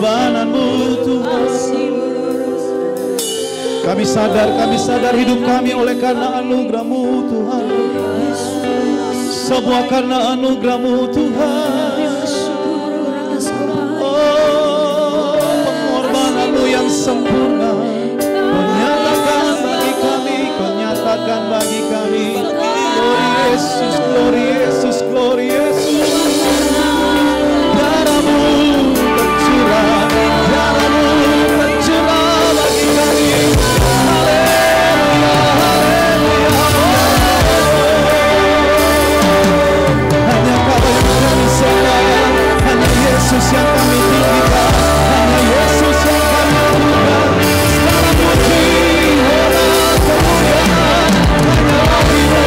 pengorbanan-Mu Tuhan. Kami sadar hidup kami oleh karena anugerah-Mu Tuhan. Semua karena anugerah-Mu Tuhan. Oh, pengorbanan-Mu yang sempurna Kau nyatakan bagi kami, Kau nyatakan bagi kami. Glory Yesus, glory Yesus, glory Yesus. Darah-Mu tercurah, darah-Mu tercurah bagi kami. Haleluya, haleluya. Hanya Kau yang kami sembah, hanya Yesus yang kami tinggikan, hanya Yesus yang kami puja. Segala puji, hormat, kemuliaan hanya bagi-Mu Tuhan.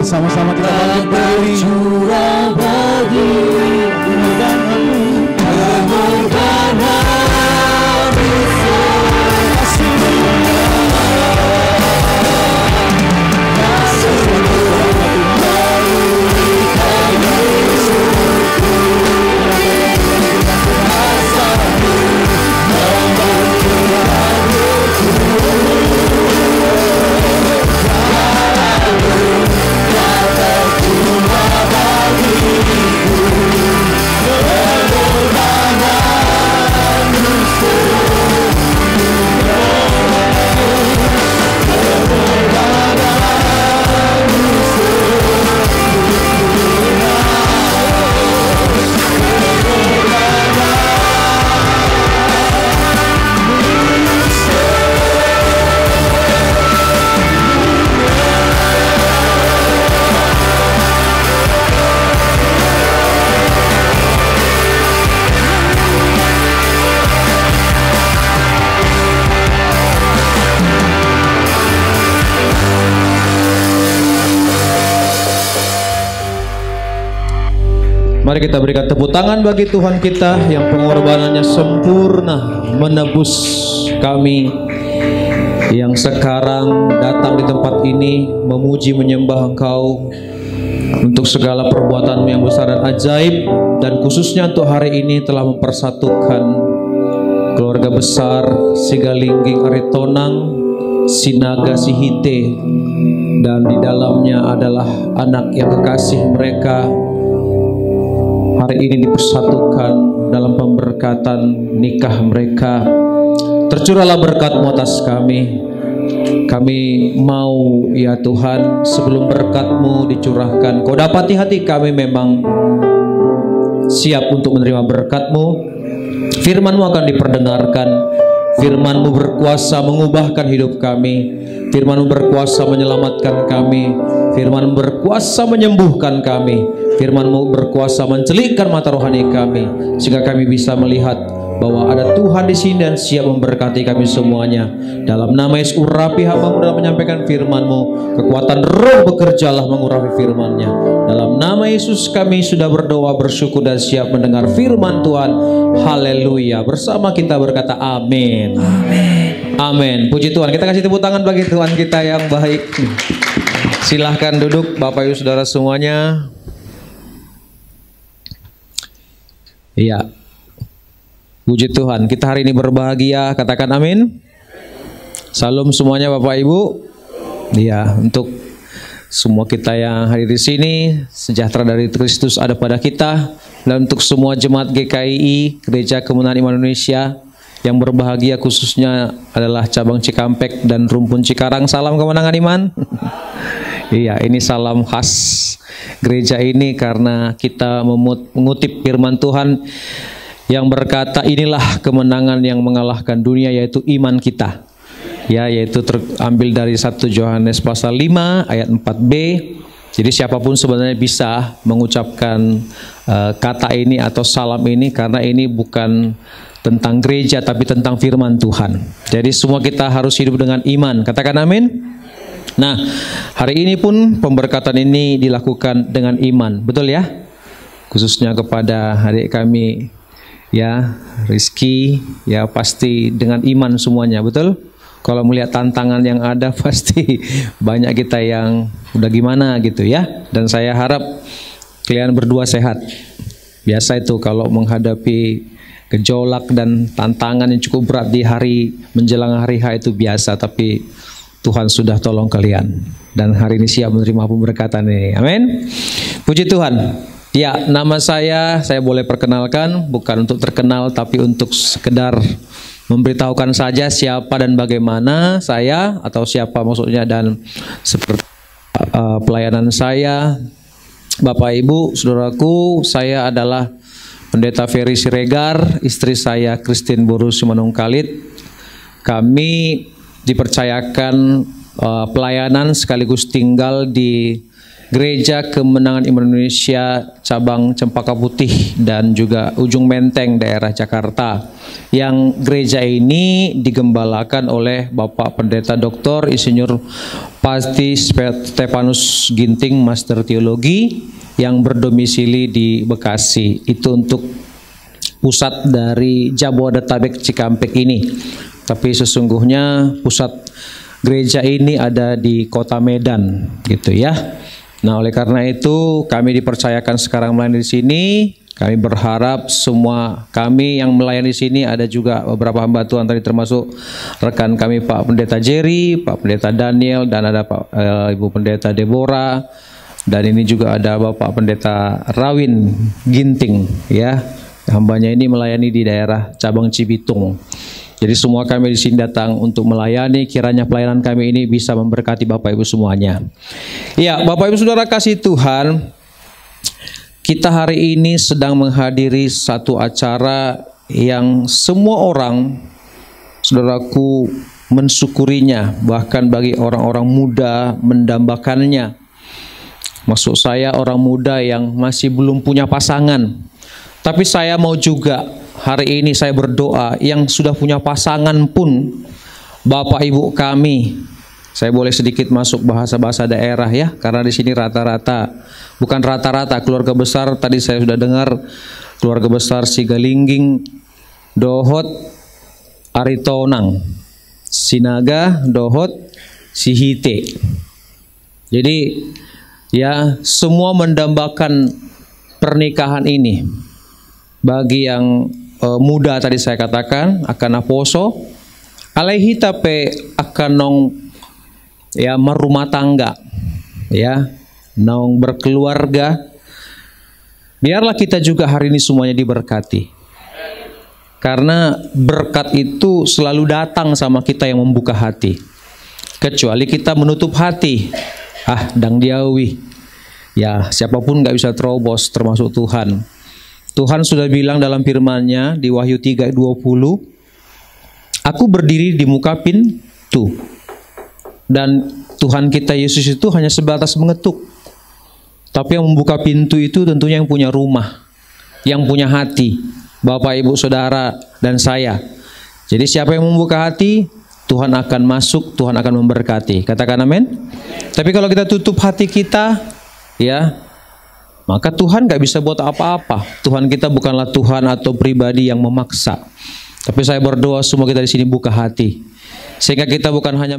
Sama-sama kita bangkit berdiri. Curah bagi pengorbanan-Mu, pengorbanan-Mu Mari kita berikan tepuk tangan bagi Tuhan kita yang pengorbanannya sempurna menebus kami yang sekarang datang di tempat ini memuji menyembah Engkau untuk segala perbuatan-Mu yang besar dan ajaib, dan khususnya untuk hari ini telah mempersatukan keluarga besar Sigalingging Aritonang, Sinaga Sihite, dan di dalamnya adalah anak yang kekasih mereka. Hari ini dipersatukan dalam pemberkatan nikah mereka. Tercurahlah berkat-Mu atas kami. Kami mau ya Tuhan, sebelum berkat-Mu dicurahkan, Kau dapati hati kami memang siap untuk menerima berkat-Mu. Firman-Mu akan diperdengarkan. Firman-Mu berkuasa mengubahkan hidup kami. Firman-Mu berkuasa menyelamatkan kami. Firman-Mu berkuasa menyembuhkan kami. Firman-Mu berkuasa mencelikkan mata rohani kami, sehingga kami bisa melihat bahwa ada Tuhan di sini dan siap memberkati kami semuanya. Dalam nama Yesus, urapi hamba-Mu dalam menyampaikan firman-Mu. Kekuatan Roh bekerjalah mengurapi firman-Nya. Dalam nama Yesus kami sudah berdoa, bersyukur dan siap mendengar firman Tuhan. Haleluya. Bersama kita berkata amin. Amin. Amin. Puji Tuhan. Kita kasih tepuk tangan bagi Tuhan kita yang baik. Silahkan duduk Bapak Ibu Saudara semuanya. Iya. Puji Tuhan, kita hari ini berbahagia, katakan amin. Salam semuanya Bapak Ibu. Iya, untuk semua kita yang hadir di sini, sejahtera dari Kristus ada pada kita. Dan untuk semua jemaat GKII, Gereja Kemenangan Iman Indonesia, yang berbahagia khususnya adalah cabang Cikampek dan Rumpun Cikarang, salam kemenangan iman. Iya, ini salam khas gereja ini karena kita mengutip firman Tuhan yang berkata, inilah kemenangan yang mengalahkan dunia, yaitu iman kita. Ya, yaitu terambil dari 1 Yohanes pasal 5 ayat 4b. Jadi siapapun sebenarnya bisa mengucapkan kata ini atau salam ini, karena ini bukan tentang gereja tapi tentang firman Tuhan. Jadi semua kita harus hidup dengan iman. Katakan amin. Nah, hari ini pun pemberkatan ini dilakukan dengan iman. Betul ya? Khususnya kepada adik kami ya, Rizky, ya pasti dengan iman semuanya, betul? Kalau melihat tantangan yang ada pasti banyak kita yang udah gimana gitu ya. Dan saya harap kalian berdua sehat. Biasa itu kalau menghadapi gejolak dan tantangan yang cukup berat di hari menjelang hari H itu biasa. Tapi Tuhan sudah tolong kalian. Dan hari ini siap menerima pemberkatan ini. Amin. Puji Tuhan. Ya, nama saya boleh perkenalkan. Bukan untuk terkenal tapi untuk sekedar memberitahukan saja siapa dan bagaimana saya, atau siapa maksudnya, dan seperti pelayanan saya. Bapak Ibu, saudaraku, saya adalah Pendeta Ferry Siregar, istri saya Christine Boru Simanungkalit. Kami dipercayakan pelayanan sekaligus tinggal di Gereja Kemenangan Iman Indonesia cabang Cempaka Putih dan juga Ujung Menteng daerah Jakarta. Yang gereja ini digembalakan oleh Bapak Pendeta Dr. Insinyur Pasti Stefanus Ginting, Master Teologi, yang berdomisili di Bekasi. Itu untuk pusat dari Jabodetabek Cikampek ini. Tapi sesungguhnya pusat gereja ini ada di Kota Medan gitu ya. Nah, oleh karena itu kami dipercayakan sekarang melayani di sini. Kami berharap semua kami yang melayani di sini, ada juga beberapa hamba Tuhan tadi termasuk rekan kami Pak Pendeta Jerry, Pak Pendeta Daniel, dan ada Ibu Pendeta Deborah, dan ini juga ada Bapak Pendeta Rawin Ginting ya. Hambanya ini melayani di daerah cabang Cibitung. Jadi semua kami di sini datang untuk melayani. Kiranya pelayanan kami ini bisa memberkati Bapak Ibu semuanya. Ya, Bapak Ibu Saudara kasih Tuhan, kita hari ini sedang menghadiri satu acara yang semua orang, saudaraku, mensyukurinya. Bahkan bagi orang-orang muda mendambakannya. Maksud saya orang muda yang masih belum punya pasangan. Tapi saya mau juga hari ini saya berdoa yang sudah punya pasangan pun, Bapak Ibu kami, saya boleh sedikit masuk bahasa-bahasa daerah ya, karena di sini rata-rata, bukan rata-rata, keluarga besar tadi saya sudah dengar, keluarga besar Sigalingging, Dohot, Aritonang, Sinaga, Dohot, Sihite. Jadi ya, semua mendambakan pernikahan ini. Bagi yang muda tadi saya katakan akan aposo, alaihi tape akan nong ya merumah tangga, ya nong berkeluarga. Biarlah kita juga hari ini semuanya diberkati, karena berkat itu selalu datang sama kita yang membuka hati. Kecuali kita menutup hati, dang diawi, ya siapapun nggak bisa terobos termasuk Tuhan. Tuhan sudah bilang dalam firman-Nya di Wahyu 3:20, aku berdiri di muka pintu. Dan Tuhan kita Yesus itu hanya sebatas mengetuk. Tapi yang membuka pintu itu tentunya yang punya rumah, yang punya hati, Bapak Ibu Saudara dan saya. Jadi siapa yang membuka hati, Tuhan akan masuk, Tuhan akan memberkati. Katakan amin. Tapi kalau kita tutup hati kita, ya, maka Tuhan gak bisa buat apa-apa. Tuhan kita bukanlah Tuhan atau pribadi yang memaksa. Tapi saya berdoa semua kita di sini buka hati, sehingga kita bukan hanya